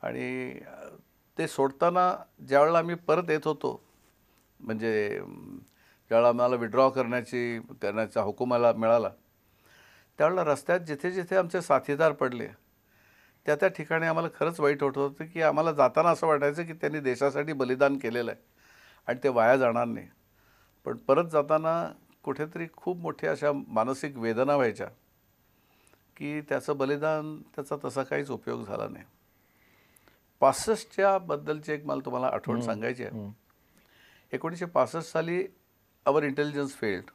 आणि ते सोडताना ज्यावेळेला आम्ही परत येत होतो, म्हणजे ज्यावेळेला आम्हाला विड्रॉ करण्याचा हुकूम मिळाला, त्यावेळेला रस्त्यात जिथे जिथे आमचे साथीदार पडले त्या त्या ठिकाणी आम्हाला खरंच वाईट वाटत होतं की आम्हाला जाताना असं वाटायचं की त्यांनी देशासाठी बलिदान केलेलं आहे आणि ते वाया जाणार नाही. पण परत जाताना कुठेतरी खूप मोठ्या अशा मानसिक वेदना व्हायच्या की त्याचं बलिदान, त्याचा तसा काहीच उपयोग झाला नाही. 65च्या बद्दलची एक मला तुम्हाला आठवण सांगायची आहे. 1965 साली अवर इंटेलिजन्स फेल्ड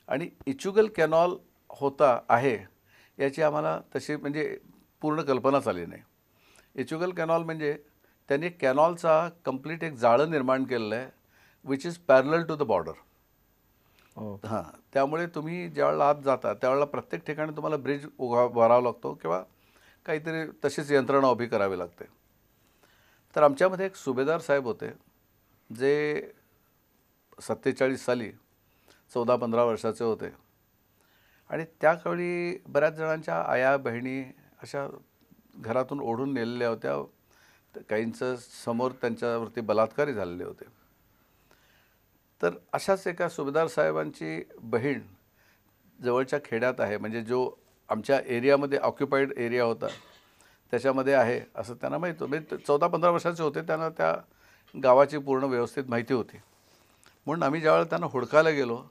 आणि इचुगल कॅनॉल आहे याची आम्हाला तशी म्हणजे पूर्ण कल्पनाच आली नाही. इचुगल कॅनॉल म्हणजे त्यांनी कॅनॉलचा कंप्लीट एक जाळं निर्माण केलेलं आहे which is parallel to the border. हां, त्यामुळे तुम्ही ज्यावेळेला आत जाता त्यावेळेला प्रत्येक ठिकाणी तुम्हाला ब्रिज उभारावा लागतो किंवा काहीतरी तशीच यंत्रणा उभी करावी लागते. तर आमच्यामध्ये एक सुभेदार साहेब होते जे 47 साली 14-15 वर्षाचे होते आणि त्याकाळी बऱ्याच जणांच्या आया बहिणी अशा घरातून ओढून नेलेल्या होत्या. काहींचं समोर त्यांच्यावरती बलात्कारही झालेले होते. तर अशाच एका सुभेदार साहेबांची बहीण जवळच्या खेड्यात आहे, म्हणजे जो आमच्या एरियामध्ये ऑक्युपाईड एरिया होता त्याच्यामध्ये आहे असं त्यांना माहीत होतं. म्हणजे 14-15 वर्षाचे होते, त्यांना त्या गावाची पूर्ण व्यवस्थित माहिती होती. म्हणून आम्ही ज्यावेळेला त्यांना हुडकायला गेलो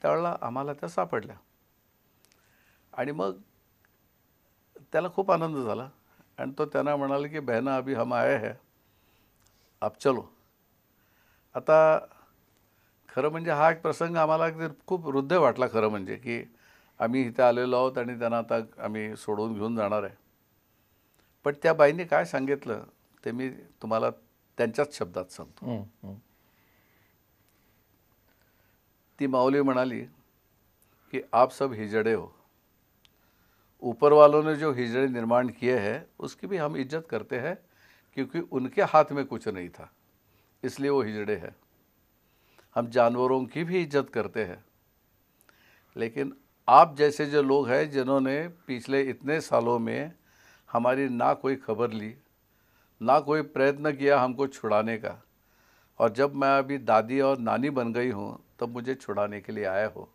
त्यावेळेला आम्हाला त्या सापडल्या आणि मग त्याला खूप आनंद झाला आणि तो त्यांना म्हणाला की बहना अभी हम आए हैं, आप चलो. आता खरं म्हणजे हा एक प्रसंग आम्हाला खूप हृदय वाटला खरं म्हणजे, की आम्ही इथे आलेलो आहोत आणि त्यांना आता आम्ही सोडवून घेऊन जाणार आहे. पण त्या बाईंनी काय सांगितलं ते मी तुम्हाला त्यांच्याच शब्दात सांगतो. ती माऊली म्हणाली कि आप सब हिजड़े हो, ऊपर वालों ने जो हिजड़े निर्माण किए हैं उसकी भी हम इज्जत करते हैं क्योंकि उनके हाथ में कुछ नहीं था इसलिए वो हिजड़े हैं. हम जानवरों की भी इज्जत करते हैं, लेकिन आप जैसे जो लोग हैं जिन्होंने पिछले इतने सालों में हमारी ना कोई खबर ली, ना कोई प्रयत्न किया हमको छुड़ाने का, और जब मैं अभी दादी और नानी बन गई हूँ तब मुझे छुड़ाने के लिए आए हो.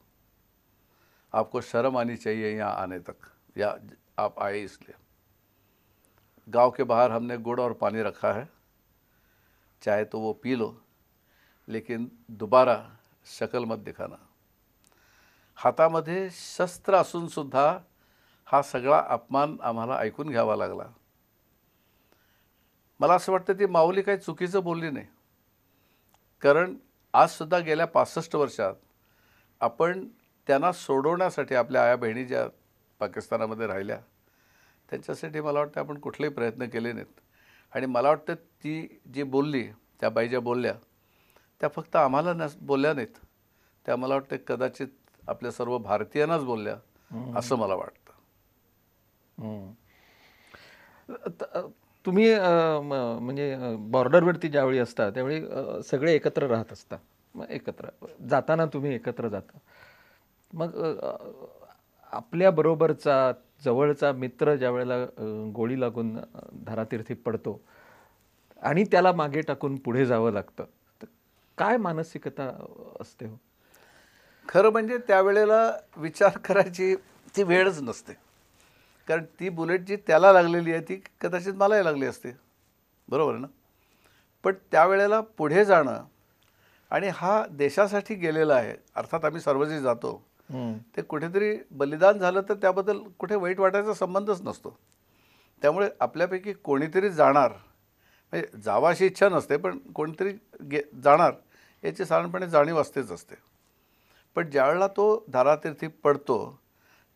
आपको शर्म आनी चाहिए यहाँ आने तक, या आप आए इसलिए. गांव के बाहर हमने गुड़ और पानी रखा है, चाहे तो वो पी लो, लेकिन दोबारा शक्ल मत दिखाना. हातामध्ये शस्त्र असून सुद्धा हा सगळा अपमान आम्हाला ऐकून घ्यावा लागला. मला असं वाटतं ती माऊली काही चुकीचं बोलली नाही, कारण आज सुद्धा गेल्या 65 वर्षात आपण त्यांना सोडवण्यासाठी आपल्या आया बहिणी ज्या पाकिस्तानामध्ये राहिल्या त्यांच्यासाठी मला वाटतं आपण कुठलेही प्रयत्न केले नाहीत. आणि मला वाटतं ती जी बोलली, त्या बाई ज्या बोलल्या त्या फक्त आम्हाला बोलल्या नाहीत, त्या मला वाटतं कदाचित आपल्या सर्व भारतीयांनाच बोलल्या असं मला वाटतं. तुम्ही म्हणजे बॉर्डरवरती ज्यावेळी असता त्यावेळी सगळे एकत्र राहत असता, मग एकत्र जाताना तुम्ही एकत्र जाता, मग आपल्या बरोबरचा जवळचा मित्र ज्या वेळेला गोळी लागून धारातीर्थी पडतो आणि त्याला मागे टाकून पुढे जावं लागतं, तर काय मानसिकता असते हो? खरं म्हणजे त्यावेळेला विचार करायची ती वेळच नसते, कारण ती बुलेट जी त्याला लागलेली आहे ती कदाचित मलाही लागली असते, बरोबर आहे ना. पण त्यावेळेला पुढे जाणं आणि हा देशासाठी गेलेला आहे, अर्थात आम्ही सर्व जे जातो ते कुठेतरी बलिदान झालं तर त्याबद्दल कुठे वाईट वाटायचा संबंधच नसतो. त्यामुळे आपल्यापैकी कोणीतरी जाणार, म्हणजे जावा अशी इच्छा नसते पण कोणीतरी जाणार याची साधारणपणे जाणीव असते. पण ज्यावेळेला तो धारातीर्थी पडतो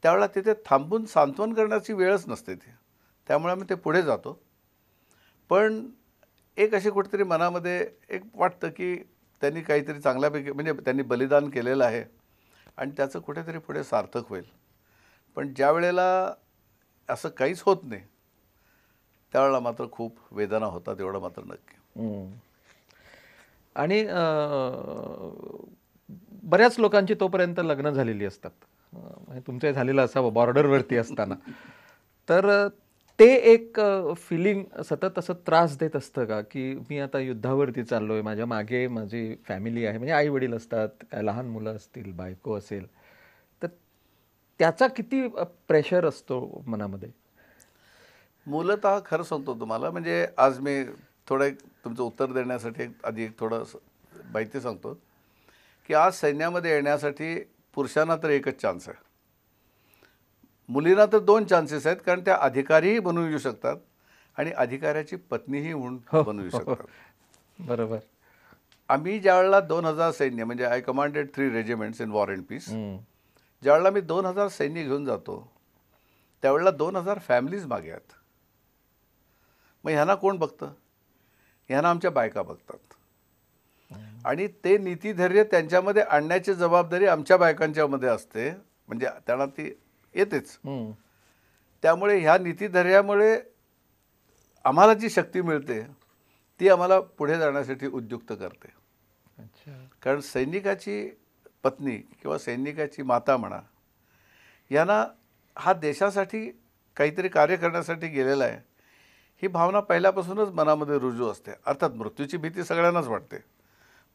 त्यावेळेला तिथे थांबून सांत्वन करण्याची वेळच नसते ती, त्यामुळे आम्ही ते पुढे जातो. पण एक अशी कुठेतरी मनामध्ये एक वाटतं की त्यांनी काहीतरी चांगल्यापैकी, म्हणजे त्यांनी बलिदान केलेलं आहे आणि त्याचं कुठेतरी पुढे सार्थक होईल. पण ज्या वेळेला असं काहीच होत नाही त्यावेळेला मात्र खूप वेदना होतात, एवढं मात्र नक्की. आणि बऱ्याच लोकांची तोपर्यंत लग्न झालेली असतात, तुमचं झालेलं असावं बॉर्डरवरती असताना. तर ते एक फिलिंग सतत असं त्रास देत असतं का, की मी आता युद्धावरती चाललोय, माझ्या मागे माझी फॅमिली आहे, म्हणजे आई वडील असतात, काय लहान मुलं असतील, बायको असेल, तर त्याचा किती प्रेशर असतो मनामध्ये? मूलतः खरं सांगतो तुम्हाला, म्हणजे आज मी थोडं एक तुमचं उत्तर देण्यासाठी आधी एक थोडं माहिती सांगतो, की आज सैन्यामध्ये येण्यासाठी पुरुषांना तर एकच चान्स आहे, मुलींना तर 2 चान्सेस आहेत, कारण त्या अधिकारीही बनू येऊ शकतात आणि अधिकाऱ्याची पत्नीही होऊन हो, बनू येऊ हो, हो. शकतात. बरोबर. आम्ही ज्यावेळेला 2000 सैन्य, म्हणजे I commanded 3 regiments in war and peace, हम्म. ज्यावेळेला मी 2000 सैन्य घेऊन जातो त्यावेळेला 2000 फॅमिलीज मागे आहेत. मग ह्यांना कोण बघतं? ह्यांना आमच्या बायका बघतात. आणि ते नीतिधैर्य त्यांच्यामध्ये आणण्याची जबाबदारी आमच्या बायकांच्यामध्ये असते, म्हणजे त्यांना ती येतेच. हम्म. त्यामुळे ह्या नीतिधैर्यामुळे आम्हाला जी शक्ती मिळते ती आम्हाला पुढे जाण्यासाठी उद्युक्त करते. अच्छा. कारण सैनिकाची पत्नी किंवा सैनिकाची माता म्हणा, यांना हा देशासाठी काहीतरी कार्य करण्यासाठी गेलेला आहे, ही भावना पहिल्यापासूनच मनामध्ये रुजू असते. अर्थात मृत्यूची भीती सगळ्यांनाच वाटते,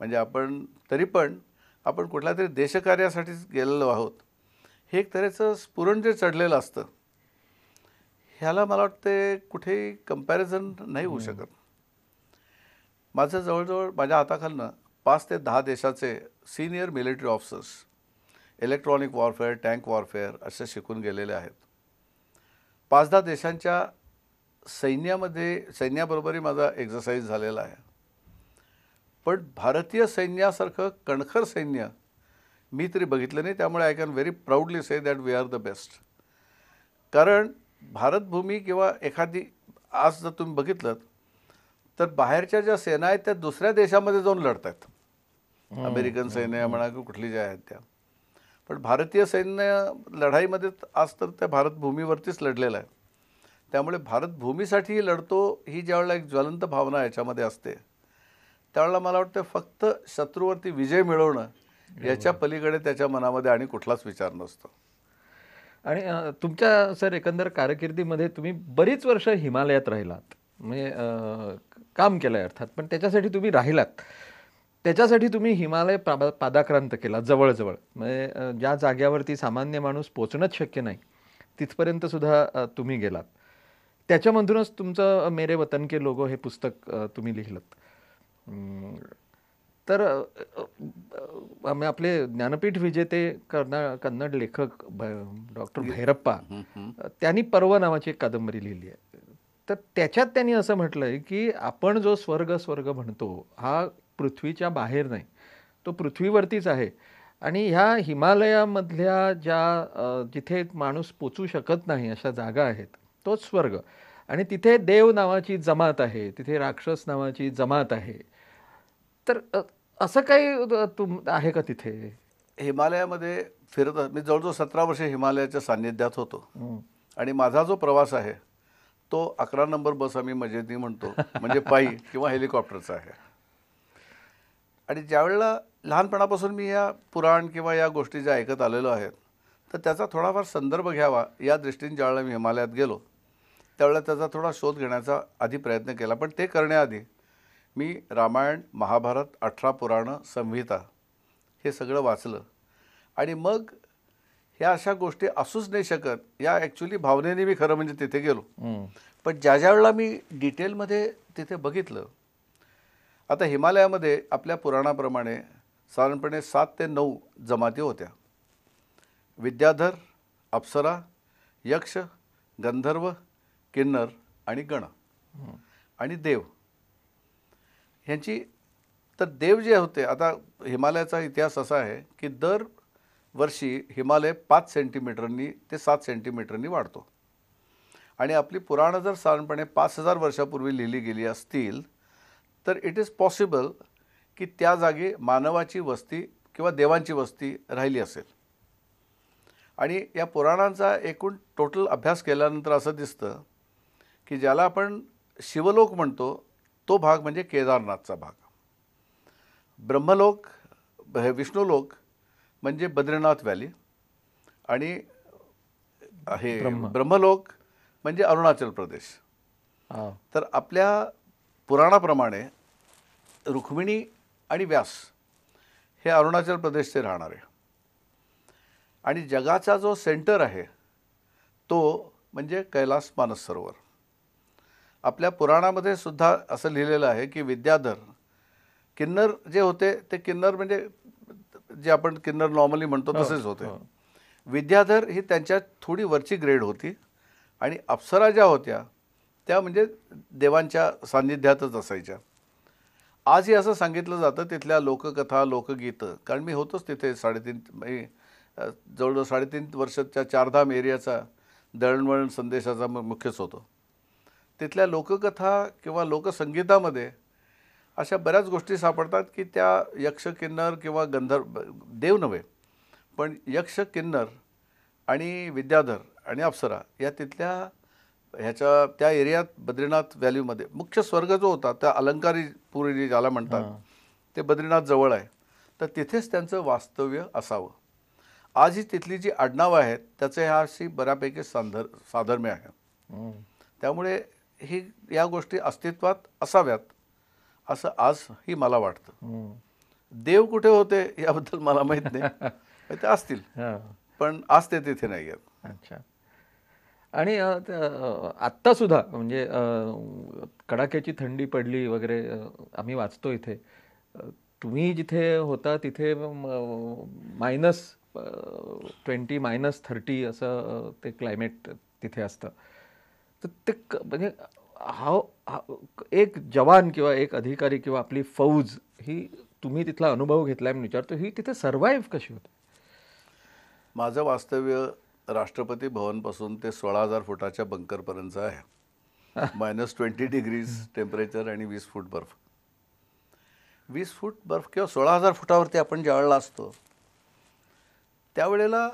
म्हणजे आपण तरी पण आपण कुठल्या तरी देशकार्यासाठीच गेलेलो आहोत, हे एक तऱ्हेचं स्फुरण जे चढलेलं असतं, ह्याला मला वाटते कुठेही कंपॅरिझन नाही होऊ शकत. माझं जवळजवळ माझ्या हाताखालनं 5 ते 10 देशाचे senior military officers electronic warfare, tank warfare असे शिकून गेलेले आहेत. 5-10 देशांच्या सैन्याबरोबरही माझा एक्झरसाईज झालेला आहे. पण भारतीय सैन्यासारखं कणखर सैन्य मी तरी बघितलं नाही. त्यामुळे I can very proudly say that we are the best. कारण भारतभूमी किंवा एखादी आज जर तुम्ही बघितलं तर बाहेरच्या ज्या सेना आहेत त्या दुसऱ्या देशामध्ये जाऊन लढत आहेत. अमेरिकन सैन्य म्हणा की कुठली ज्या आहेत त्या. पण भारतीय सैन्य लढाईमध्ये आज तर त्या भारतभूमीवरतीच लढलेलं आहे. त्यामुळे भारतभूमीसाठी लढतो ही ज्यावेळेला एक ज्वलंत भावना याच्यामध्ये असते, त्यावेळेला मला वाटतं फक्त शत्रूवरती विजय मिळवणं याच्या पलीकडे त्याच्या मनामध्ये आणि कुठलाच विचार नसतो. आणि तुमच्या सर एकंदर कारकिर्दीमध्ये तुम्ही बरीच वर्ष हिमालयात राहिलात, म्हणजे काम केलं आहे अर्थात, पण त्याच्यासाठी तुम्ही राहिलात, त्याच्यासाठी तुम्ही हिमालय पादाक्रांत केला जवळजवळ, म्हणजे ज्या जाग्यावरती सामान्य माणूस पोचणंच शक्य नाही तिथपर्यंत सुद्धा तुम्ही गेलात. त्याच्यामधूनच तुमचं मेरे वतन के लोगो हे पुस्तक तुम्ही लिहिलंत. तर आपले ज्ञानपीठ विजेते कन्नड लेखक डॉक्टर भैरप्पा, त्यांनी पर्व नावाची एक कादंबरी लिहिली आहे. तर त्याच्यात त्यांनी असं म्हटलंय की आपण जो स्वर्ग स्वर्ग म्हणतो हा पृथ्वीच्या बाहेर नाही, तो पृथ्वीवरतीच आहे. आणि ह्या हिमालयामधल्या ज्या जिथे माणूस पोचू शकत नाही अशा जागा आहेत, तोच स्वर्ग. आणि तिथे देव नावाची जमात आहे, तिथे राक्षस नावाची जमात आहे. तर असं काही आहे का तिथे? हिमालयामध्ये फिरत मी जवळजवळ 17 वर्षे हिमालयाच्या सान्निध्यात होतो. आणि माझा जो प्रवास आहे तो 11 नंबर बस आम्ही मजेने म्हणतो, म्हणजे पायी किंवा हेलिकॉप्टरचा आहे. आणि ज्यावेळेला लहानपणापासून मी या पुराण किंवा या गोष्टी ज्या ऐकत आलेलो आहेत, तर त्याचा थोडाफार संदर्भ घ्यावा या दृष्टीने ज्यावेळेला मी हिमालयात गेलो त्यावेळेला त्याचा थोडा शोध घेण्याचा आधी प्रयत्न केला. पण ते करण्याआधी मी रामायण, महाभारत, 18 पुराणं, संहिता हे सगळं वाचलं. आणि मग ह्या अशा गोष्टी असूच नाही शकत या ॲक्च्युली भावनेने मी खरं म्हणजे तिथे गेलो. पण ज्या वेळेला मी डिटेलमध्ये तिथे बघितलं, आता हिमालयामध्ये आपल्या पुराणाप्रमाणे साधारणपणे 7 ते 9 जमाती होत्या. विद्याधर, अप्सरा, यक्ष, गंधर्व, किन्नर आणि गण आणि देव ह्यांची. तर देव जे होते, आता हिमालयाचा इतिहास असा आहे की दरवर्षी हिमालय 5 सेंटीमीटरनी ते 7 सेंटीमीटरनी वाढतो. आणि आपली पुराणं जर साधारणपणे 5000 वर्षापूर्वी लिहिली गेली असतील तर इट इज पॉसिबल की त्या जागी मानवाची वस्ती किंवा देवांची वस्ती राहिली असेल. आणि या पुराणांचा एकूण टोटल अभ्यास केल्यानंतर असं दिसतं की ज्याला आपण शिवलोक म्हणतो तो भाग म्हणजे केदारनाथचा भाग. ब्रह्मलोक, विष्णुलोक म्हणजे बद्रीनाथ व्हॅली. आणि हे ब्रह्मलोक म्हणजे अरुणाचल प्रदेश. हा. तर आपल्या पुराणाप्रमाणे रुक्मिणी आणि व्यास हे अरुणाचल प्रदेशचे राहणारे, आणि जगाचा जो सेंटर आहे तो म्हणजे कैलास मानस सरोवर. आपल्या पुराणामध्ये सुद्धा असं लिहिलेलं आहे की विद्याधर किन्नर जे होते ते किन्नर म्हणजे जे आपण किन्नर नॉर्मली म्हणतो तसेच होते. विद्याधर ही त्यांच्यात थोडी वरची ग्रेड होती, आणि अप्सरा ज्या होत्या त्या म्हणजे देवांच्या सान्निध्यातच असायच्या. आजही असं सांगितलं जातं तिथल्या लोककथा लोकगीतं, कारण मी होतोच तिथे जवळजवळ 3.5 वर्षाच्या चारधाम एरियाचा दळणवळण संदेशाचा मुख्यच होतो. तिथल्या लोककथा किंवा लोकसंगीतामध्ये अशा बऱ्याच गोष्टी सापडतात की त्या यक्ष किन्नर किंवा गंधर्व, देव नव्हे पण यक्ष किन्नर आणि विद्याधर आणि अप्सरा या तिथल्या ह्याच्या त्या एरियात बद्रीनाथ व्हॅलीमध्ये मुख्य स्वर्ग जो होता त्या अलंकारीपुरी ज्याला म्हणतात ते बद्रीनाथ जवळ आहे, तर तिथेच त्यांचं वास्तव्य असावं. आज ही तिथली जी आडनावं आहेत त्याचं ह्याशी बऱ्यापैकी साधर्म्य आहे. त्यामुळे या गोष्टी अस्तित्वात असाव्यात असं आजही मला वाटतं. देव कुठे होते याबद्दल मला माहीत नाही, ते असतील पण आज ते तिथे नाही आहेत. अच्छा. आणि आत्ता सुद्धा म्हणजे कडाक्याची थंडी पडली वगैरे, आम्ही वाचतो इथे. तुम्ही जिथे होता तिथे -20 -30 असं ते क्लायमेट तिथे असतं. तर ते म्हणजे एक जवान किंवा एक अधिकारी किंवा आपली फौज ही, तुम्ही तिथला अनुभव घेतलाय म्हणून विचारतो, ही तिथे सर्व्हाइव्ह कशी होते? माझं वास्तव्य राष्ट्रपती भवनपासून ते 16,000 फुटाच्या बंकरपर्यंत आहे. -20 डिग्रीज टेम्परेचर आणि 20 फूट बर्फ. 20 फूट बर्फ किंवा 16,000 फुटावरती आपण ज्यावेळेला असतो त्यावेळेला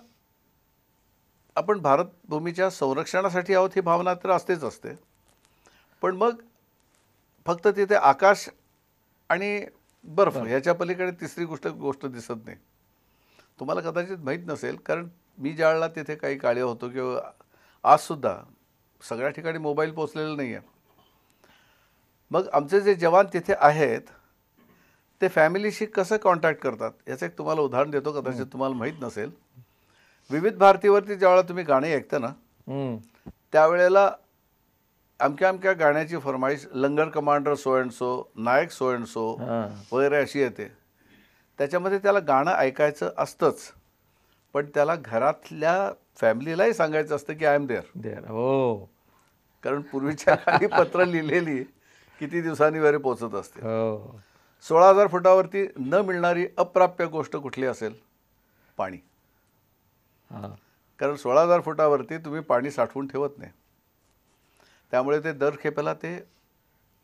आपण भारतभूमीच्या संरक्षणासाठी आहोत ही भावना तर असते. पण मग फक्त तिथे आकाश आणि बर्फ ह्याच्या पलीकडे तिसरी गोष्ट दिसत नाही. तुम्हाला कदाचित माहीत नसेल, कारण मी ज्यावेळेला तिथे काही काळी होतो किंवा आजसुद्धा सगळ्या ठिकाणी मोबाईल पोचलेला नाही आहे. मग आमचे जे जवान तिथे आहेत ते फॅमिलीशी कसं कॉन्टॅक्ट करतात याचं एक तुम्हाला उदाहरण देतो, कदाचित तुम्हाला माहीत नसेल. विविध भारतीवरती ज्यावेळेला तुम्ही गाणी ऐकता ना त्यावेळेला अमक्या गाण्याची फरमाईश लंगर कमांडर सो अँड सो, नायक सो अँड सो वगैरे अशी येते. त्याच्यामध्ये त्याला गाणं ऐकायचं असतंच, पण त्याला घरातल्या फॅमिलीलाही सांगायचं असतं की आय एम देअर. हो, कारण पूर्वीच्या काळी पत्र लिहिलेली किती दिवसांनी वगैरे पोचत असते. 16,000 फुटावरती न मिळणारी अप्राप्य गोष्ट कुठली असेल? पाणी. कारण 16,000 फुटावरती तुम्ही पाणी साठवून ठेवत नाही, त्यामुळे ते दर खेपेला ते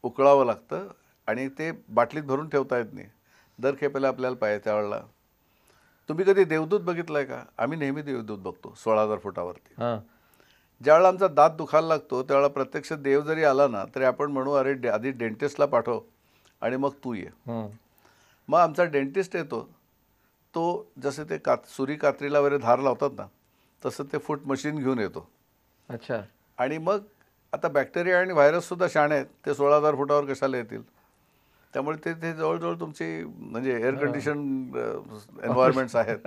उकळावं लागतं आणि ते बाटलीत भरून ठेवता येत नाही. दर खेपेला आपल्याला पाहिजे त्यावेळेला. तुम्ही कधी देवदूत बघितलाय का? आम्ही नेहमी देवदूत बघतो 16,000 फुटावरती. ज्यावेळेला आमचा दात दुखायला लागतो त्यावेळेला प्रत्यक्ष देव जरी आला ना तरी आपण म्हणू अरे आधी डेंटिस्टला पाठव आणि मग तू ये. मग आमचा डेंटिस्ट येतो, तो जसे ते सुरी कात्रीला वगैरे धार लावतात ना तसं ते फूट मशीन घेऊन येतो. अच्छा. आणि मग आता बॅक्टेरिया आणि व्हायरससुद्धा शाणे आहेत, ते 16,000 फुटावर कशाला येतील? त्यामुळे ते जवळजवळ तुमची म्हणजे एअर कंडिशन एन्व्हायरमेंट्स आहेत.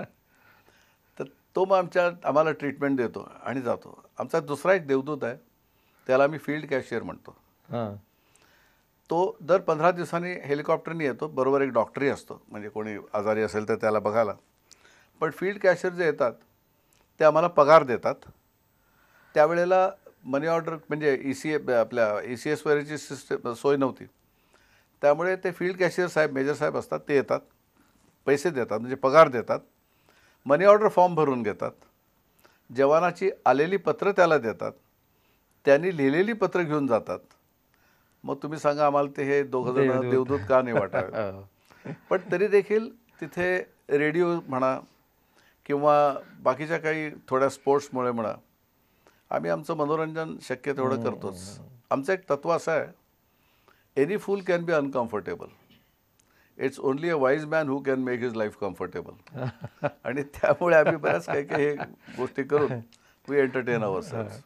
तर तो मग आम्हाला ट्रीटमेंट देतो आणि जातो. आमचा दुसरा एक देवदूत आहे, त्याला आम्ही फील्ड कॅशियर म्हणतो. तो दर 15 दिवसांनी हेलिकॉप्टरनी येतो, बरोबर एक डॉक्टरही असतो, म्हणजे कोणी आजारी असेल तर त्याला बघायला. पण फील्ड कॅशियर जे येतात ते आम्हाला पगार देतात. त्यावेळेला मनी ऑर्डर म्हणजे आपल्या ECS वगैरेची सिस्टम सोय नव्हती, त्यामुळे ते फील्ड कॅशियर साहेब, मेजर साहेब असतात, ते येतात, पैसे देतात म्हणजे पगार देतात, मनी ऑर्डर फॉर्म भरून घेतात, जवानाची आलेली पत्र त्याला देतात, त्यांनी लिहिलेली पत्र घेऊन जातात. मग तुम्ही सांगा आम्हाला ते हे दोघं जण देवदूत का नाही वाटावे? पण तरी देखील तिथे रेडिओ म्हणा किंवा बाकीच्या काही थोड्या स्पोर्ट्समुळे म्हणा आम्ही आमचं मनोरंजन शक्य तेवढं करतोच. आमचं एक तत्व असं आहे, any fool can be uncomfortable, it's only a wise man who can make his life comfortable. आणि त्यामुळे आम्ही बऱ्याच काही काही गोष्टी करून वी एंटरटेन अवरसेल्व्स.